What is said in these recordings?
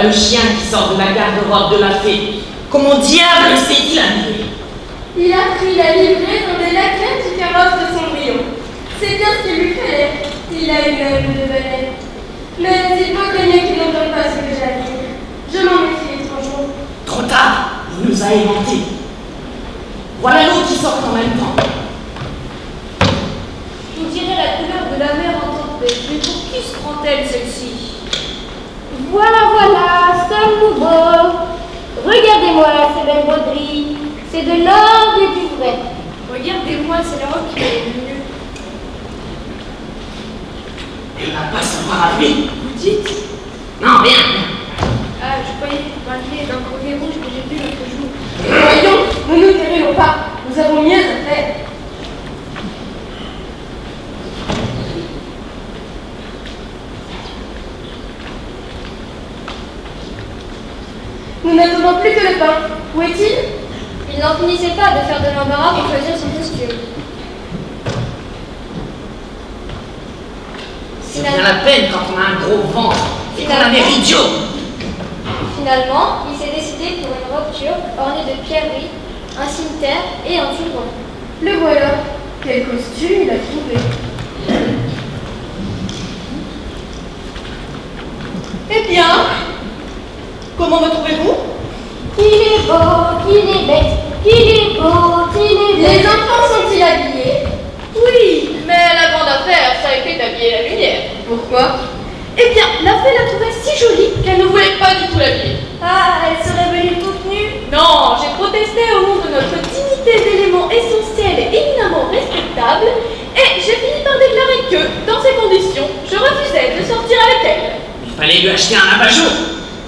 Voilà le chien qui sort de la garde-robe de la fée. Comment diable s'est-il habillé? Il a pris la livrée dans des laquettes du carrosse de Cendrillon. C'est bien ce qu'il lui fallait. Il a une âme de balai. Mais il faut craigner qu'il n'entende pas ce que j'ai à dire. Je m'en méfie, étrangement. Trop tard, il nous a inventés. Voilà l'eau qui sort en même temps. On dirait la couleur de la mer en tempête. Mais pour qui se prend-elle, celle-ci? Voilà, c'est nouveau. Regardez-moi ces belles broderies. C'est de l'or et du vrai. Regardez-moi, c'est la robe qui est mieux. Elle n'a pas son parapluie. Vous dites? Non, rien. Ah, je croyais que vous parliez d'un collier rouge que j'ai vu l'autre jour. Voyons, ne nous querellons pas. Nous avons mieux à faire. Nous n'attendons plus que le pain. Où est-il? Il n'en finissait pas de faire de l'embarras pour choisir son costume. C'est bien la peine quand on a un gros ventre et qu'on a l'air idiot. Finalement, il s'est décidé pour une robe turque ornée de pierreries, un cimetière et un turban. Le voilà. Quel costume il a trouvé. Eh bien, comment me trouvez-vous? Qu'il est beau, qu'il est bête, qu'il est beau, qu'il est bête. Les enfants sont-ils habillés? Oui, mais la grande affaire, ça a été d'habiller la lumière. Pourquoi? Eh bien, la fée la trouvait si jolie qu'elle ne voulait pas du tout l'habiller. Ah, elle serait venue toute nue. Non, j'ai protesté au nom de notre dignité d'élément essentiel et éminemment respectable, et j'ai fini par déclarer que, dans ces conditions, je refusais de sortir avec elle. Il fallait lui acheter un abat-jour.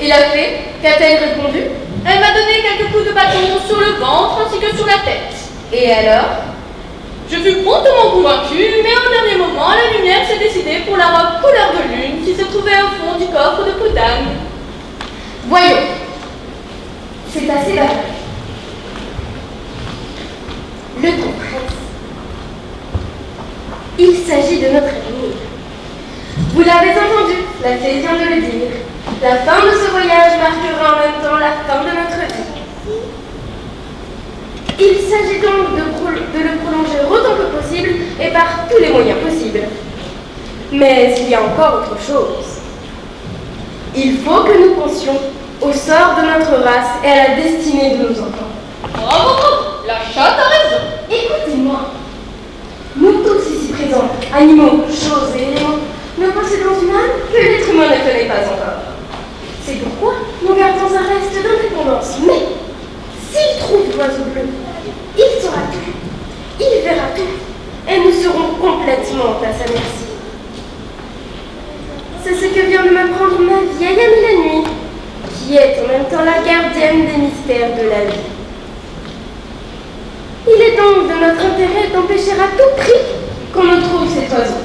Et la fée, qu'a-t-elle répondu? Elle m'a donné quelques coups de bâton sur le ventre ainsi que sur la tête. Et alors? Je fus promptement convaincue, mais au dernier moment, la lumière s'est décidée pour la robe couleur de lune qui se trouvait au fond du coffre de Poudame. Voyons. C'est assez bavard. Le temps presse. Il s'agit de notre avenir. Vous l'avez entendu, la fée vient de le dire. La fin de ce voyage marquera en même temps la fin de notre vie. Il s'agit donc de le prolonger autant que possible et par tous les moyens possibles. Mais il y a encore autre chose. Il faut que nous pensions au sort de notre race et à la destinée de nos enfants. Bravo, la chatte a raison. Écoutez-moi. Nous tous ici présents, animaux, choses et éléments, ne possédons une âme que l'être humain ne connaît pas encore. C'est pourquoi nous gardons un reste d'indépendance. Mais s'il trouve l'oiseau bleu, il saura tout, il verra tout, et nous serons complètement à sa merci. C'est ce que vient de m'apprendre ma vieille amie la nuit, qui est en même temps la gardienne des mystères de la vie. Il est donc de notre intérêt d'empêcher à tout prix qu'on ne trouve cet oiseau.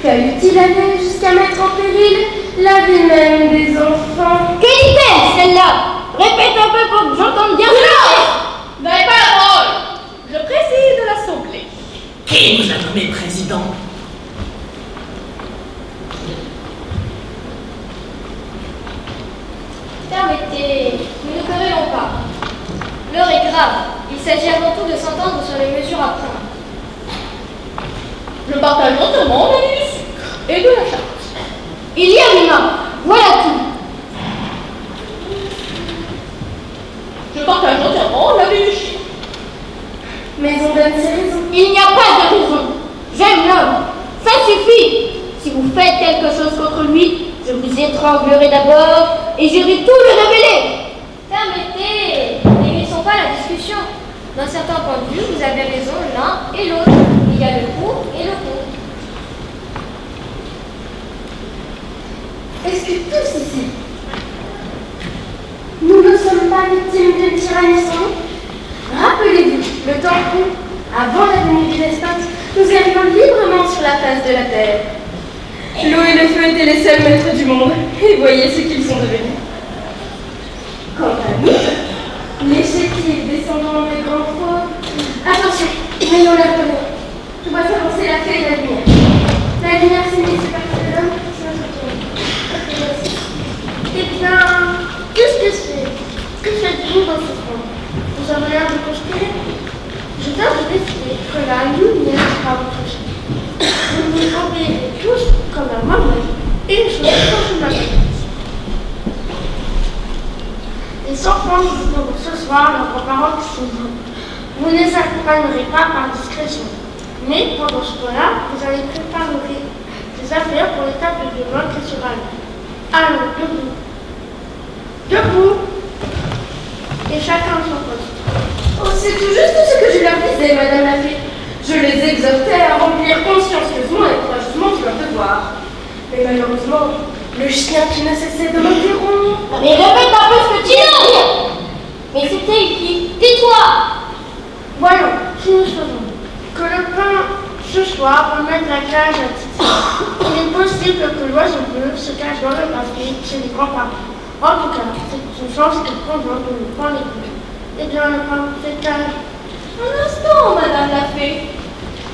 Fallut-il aller jusqu'à mettre en péril la vie même des enfants? Quelle idée, celle-là? Répète un peu pour que j'entende bien cela. Vous n'avez pas la parole. Je préside l'Assemblée. Qui vous a nommé président? Permettez, nous ne querellons pas. L'heure est grave. Il s'agit avant tout de s'entendre sur les mesures à prendre. Je partage entièrement l'avis du sucre et de la chatte. Il y a mes mains. Voilà tout. Je partage entièrement l'avis du chien. Mais on donne ses raisons. Il n'y a pas de raison. J'aime l'homme. Ça suffit. Si vous faites quelque chose contre lui, je vous étranglerai d'abord et j'irai tout le révéler. Permettez, n'églissons pas la discussion. D'un certain point de vue, vous avez raison l'un et l'autre. Il y a le pour et le contre. Est-ce que tous ici, nous ne sommes pas victimes d'une tyrannie sans nom? Rappelez-vous, le temps où, avant la venue du despote, nous errions librement sur la face de la terre. L'eau et le feu étaient les seuls maîtres du monde, et voyez ce qu'ils sont devenus. Quant à nous, les chétifs descendants des grands froids, attention, n'ayons l'air de rien. Je vois s'avancer la fée et la lumière. La lumière s'est mise par de l'homme, c'est notre tour. Eh bien, Que faites-vous dans ce coin? Vous avez l'air de conspirer. Je dois vous décider que la lumière sera votre chef. Vous nous obéirez tous comme à moi-même. Une chose quand je m'appelle. Les enfants que vous aurez ce soir, leurs parents qui sont vous. Vous ne les accompagnerez pas par discrétion. Mais pendant ce temps-là, vous allez préparer des affaires pour l'étape de demain qui sera là. Allons, debout. Debout. Et chacun à son poste. Oh, c'est tout juste ce que je leur disais, Madame la Fée. Je les exhortais à remplir consciencieusement et courageusement de leur devoir. Mais malheureusement, le chien qui ne cessait de m'interrompre. Mais répète un peu ce que tu dis. Mais c'était ici. Tais-toi. Voyons, si nous faisons que le pain ce soir remette la cage à Titi. Il est possible que l'oiseau bleu se cache dans le papier chez les grands-parents. En tout cas, c'est une chance qu'ils prendront de nous prendre les coups. Eh bien, le pain fait cage. Un instant, Madame la Fée.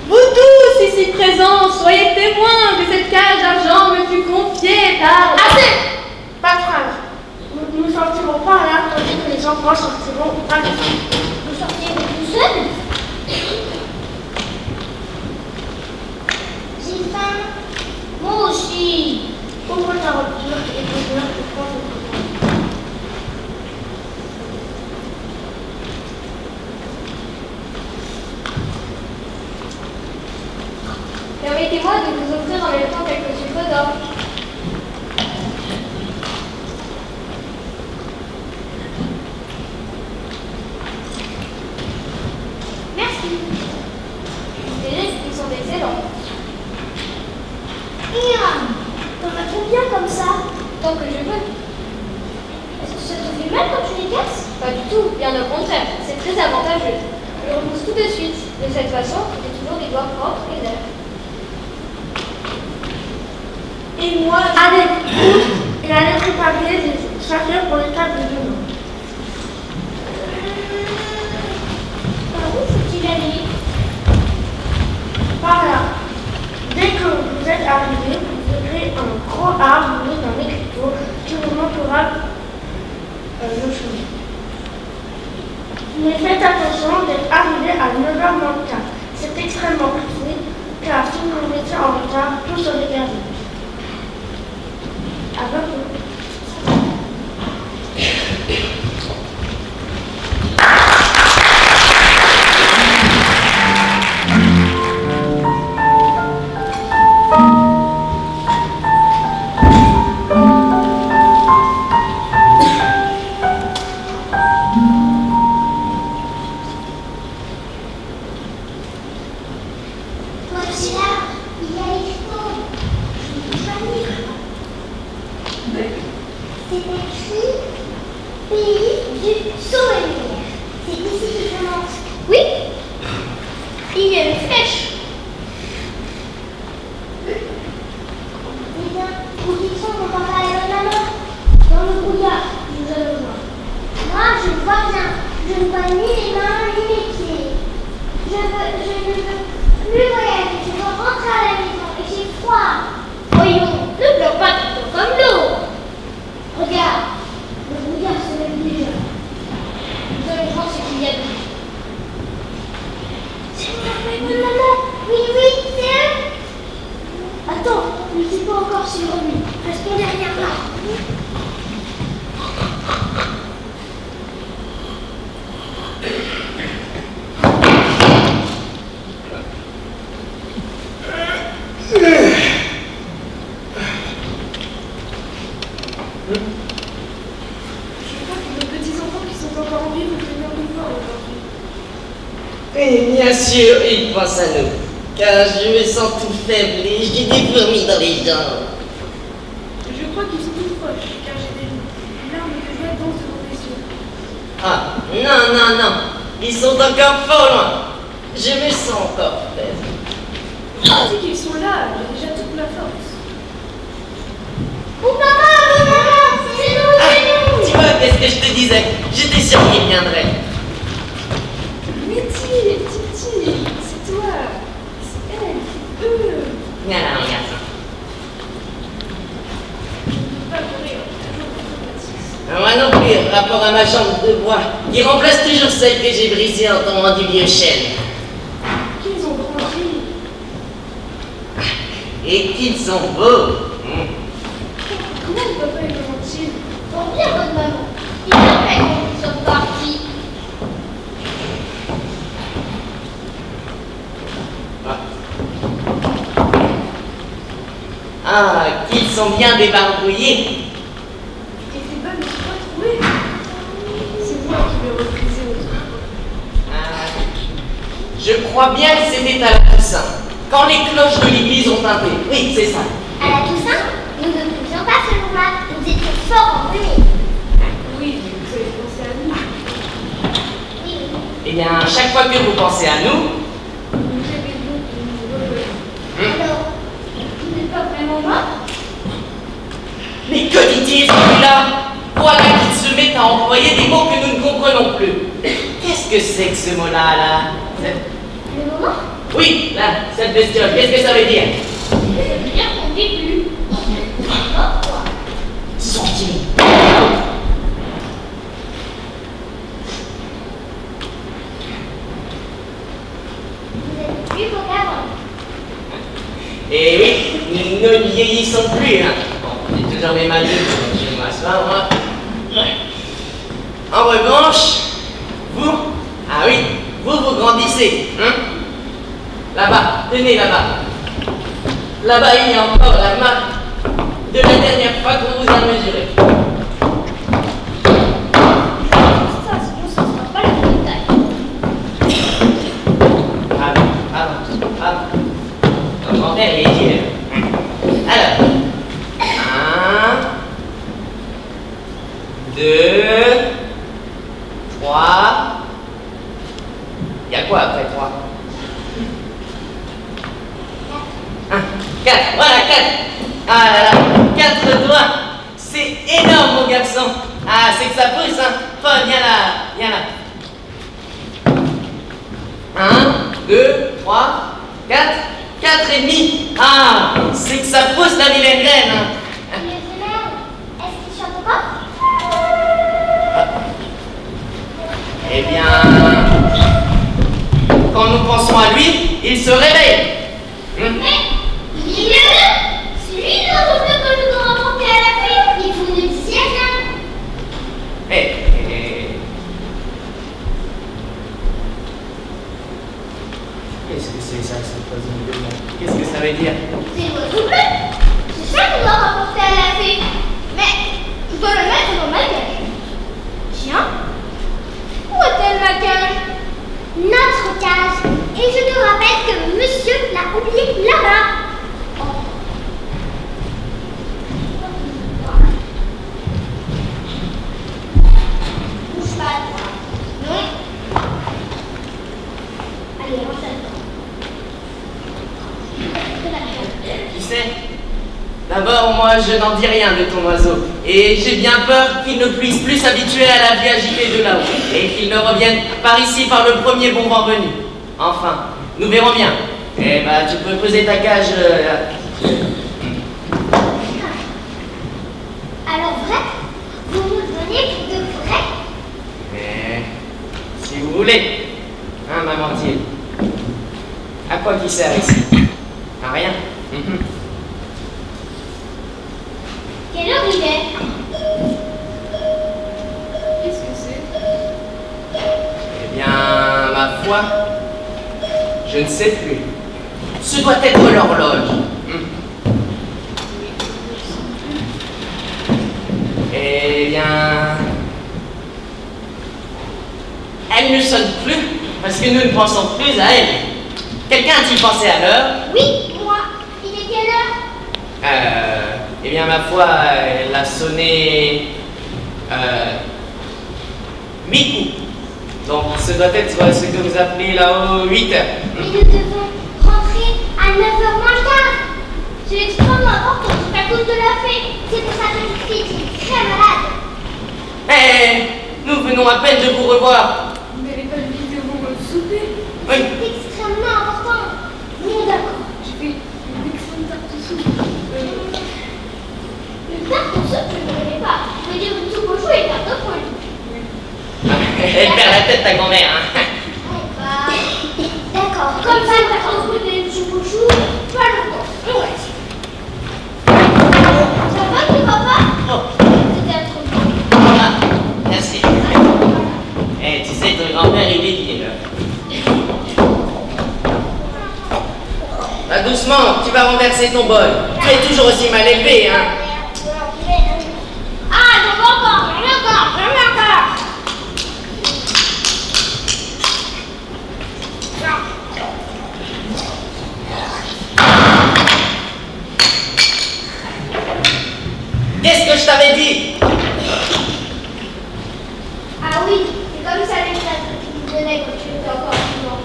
Vous tous ici présents, soyez témoins que cette cage d'argent me fut confiée par... Assez! Pas de phrase. Nous ne sortirons pas là tandis que les enfants sortiront à la fin. Vous sortirez tout seul? J'ai faim. Moi aussi. Ouvre ta rupture et deviens que je pense au courant. Permettez-moi de vous offrir en même temps quelques sucres d'or. Merci. Ils sont excellents. T'en as combien comme ça? Tant que je veux. Est-ce que ça te fait mal quand tu les casses? Pas du tout, bien au contraire. C'est très avantageux. Je le repousse tout de suite. De cette façon, j'ai toujours des doigts propres et verts. Et moi, Allez, et allez préparer des affaires pour l'étape de demain. Par où faut-il aller? Par là. Dès que vous êtes arrivé, vous verrez un gros arbre mis dans l'écriteau qui vous montrera le chemin. Mais faites attention d'être arrivé à 9h moins 4. C'est extrêmement critique car si vous vous mettez en retard, tout serait perdu. À bientôt. Voici là, il y a l'écriteau. Je ne peux pas lire. C'est écrit Pays du souvenir. C'est ici qu'il commence. Oui. Il y a une flèche. Eh bien, où ils sont pour parler à la maman? Dans le brouillard, nous allons voir. Moi, je ne vois rien. Je ne vois ni les mains, ni les pieds. Je ne veux plus voyager. Je veux rentrer à la maison et j'ai froid. Voyons, ne pleure pas tout le temps comme l'eau. Regarde, le brouillard se lève déjà. Nous allons voir ce qu'il y a dedans. C'est papa et bonne maman. Oui, c'est eux. Attends, ne sais pas encore sur lui. Restons derrière là. Et bien sûr, il pense à nous, car je me sens tout faible et j'ai des fourmis dans les jambes. Je crois qu'ils sont tout proches, car j'ai des larmes de joie dansent devant mes yeux. Ah, non, ils sont encore fort loin. Je me sens encore faible. Je dis qu'ils sont là, j'ai déjà toute ma force. Oh papa, c'est nous, Tu vois, qu'est-ce que je te disais? J'étais sûr qu'il viendrait. Titi, c'est toi. C'est elle, c'est eux. Viens là, regarde ça. Je ne peux pas mourir, toujours trop facile. Moi non plus, rapport à ma jambe de bois, qui remplace toujours celle que j'ai brisée en tombant du vieux chêne. Qu'ils ont grandi. Et qu'ils sont beaux. Comment le papa est gentil? Fort bien, votre maman. Il a fait quand ils sont partis. Ah, qu'ils sont bien débarbouillés. Et tes balles ne sont pas trouvées. C'est moi qui l'ai reprisé autrefois. Je crois bien que c'était à la Toussaint, quand les cloches de l'église ont tinté. Oui, c'est ça. À la Toussaint, nous ne pouvions pas ce jour-là. Nous étions fort embrumés. Oui, vous avez pensé à nous. Oui. Eh bien, chaque fois que vous pensez à nous, Nous avions une revoilà. Alors, vous n'êtes pas vraiment mort? mais que dit-il celui-là? Voilà qu'il se met à employer des mots que nous ne comprenons plus. Qu'est-ce que c'est que ce mot-là, là? Le moment? Oui, là, cette bestiole, qu'est-ce que ça veut dire? Ça veut dire qu'on ne vit plus. Mort, quoi. Sont-ils? Vous êtes plus beau qu'avant. Eh oui, nous ne vieillissons plus, hein. Bon, j'ai toujours mes mal de dos, je m'assois, moi. En revanche, vous, ah oui, vous grandissez, hein? Là-bas, tenez là-bas. Là-bas, il y a encore la marque de la dernière fois qu'on vous a mesuré. Ça, sinon, ce ne sera pas le bon détail. Ah. Mon grand-père, il est dit. Alors, 1, 2, 3. Il y a quoi après 3? 4, voilà 4. Ah là là, 4 doigts. C'est énorme, mon garçon. Ah, c'est que ça pousse, hein. Paul, viens là. 1, 2, 3, 4, 4 et demi. Ah, c'est que ça pousse la vilaine graine, hein. Le tonnerre, est-ce qu'il chante encore? Eh bien, quand nous pensons à lui, il se réveille. Mais, il est là! C'est lui notre que nous avons rapporté à la fête et vous ne disiez rien! Qu'est-ce que c'est ça, cette oiseau de gueule? Qu'est-ce que ça veut dire? C'est l'oiseau bleu! C'est ça qu'on doit rapporter à la fête! Mais, je dois le mettre dans ma cage. Tiens! Où est-elle ma cage? Notre cage! Et je te rappelle que monsieur l'a oublié là-bas! Bouge pas, toi. Non. Allez, range-toi. Tu sais, d'abord, moi, je n'en dis rien de ton oiseau. Et j'ai bien peur qu'il ne puisse plus s'habituer à la vie agitée de là-haut. Et qu'il ne revienne par ici par le premier bon vent venu. Enfin, nous verrons bien. Eh ben, tu peux poser ta cage là. Alors vrai? Vous nous le donnez pour de vrai? Mais, si vous voulez. Hein, maman Thiel? À quoi qui sert ici? À rien. Quelle heure il est? Qu'est-ce que c'est? Eh bien, ma foi, je ne sais plus. Ce doit être l'horloge. Eh bien, elle ne sonne plus parce que nous ne pensons plus à elle. Quelqu'un a-t-il pensé à l'heure? Oui, moi. Il est quelle heure? Eh bien, ma foi, elle a sonné 8 coups. Donc, ce doit être ce que vous appelez là-haut 8 heures. Mais nous devons rentrer à 9h moins le quart. C'est extrêmement important, c'est à cause de la fée. C'est pour ça que je suis très malade. Eh, nous venons à peine de vous revoir. Vous n'allez pas le vider au moment du souper? Oui. C'est extrêmement important. Bon, d'accord. J'ai fait une excellente tarte au soupe. Le tarte au soupe, je ne connais pas. Je veux dire une soupe au chou et tarte au fruits. de ta grand-mère, hein. D'accord, comme ça, on va retrouver le chou-chou, pas longtemps. Ouais. Ça va, tu vas pas? Oh. C'était trop bon. Ah, merci. Eh, tu sais, ton grand-père, il est lié, là. Bah, doucement, tu vas renverser ton bol. Tu es toujours aussi mal élevé, hein. Ah, j'en veux encore, j'en veux encore, j'en veux encore. Qu'est-ce que je t'avais dit? Ah oui, c'est comme ça les phrases que tu me donnais quand tu étais encore vivant.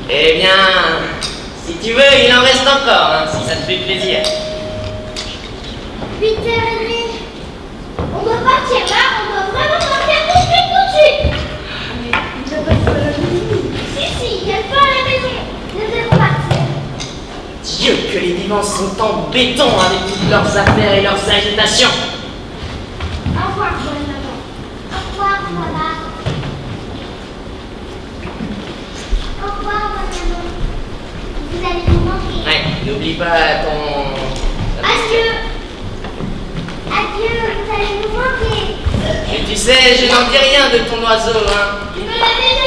Eh bien, si tu veux, il en reste encore, hein, si ça te fait plaisir. 8h30. On doit partir là, on doit vraiment partir tout de suite. Mais il va pas faire la maison. Si, il y a le feu à la maison. Nous devons partir. Dieu, que les vivants sont en béton avec toutes leurs affaires et leurs agitations. Au revoir, bonne maman. Au revoir, maman. Au revoir, maman. Vous allez nous manquer. Ouais, n'oublie pas ton... Adieu. Adieu, vous allez nous manquer. Mais tu sais, je n'en dis rien de ton oiseau, hein. Tu me l'as déjà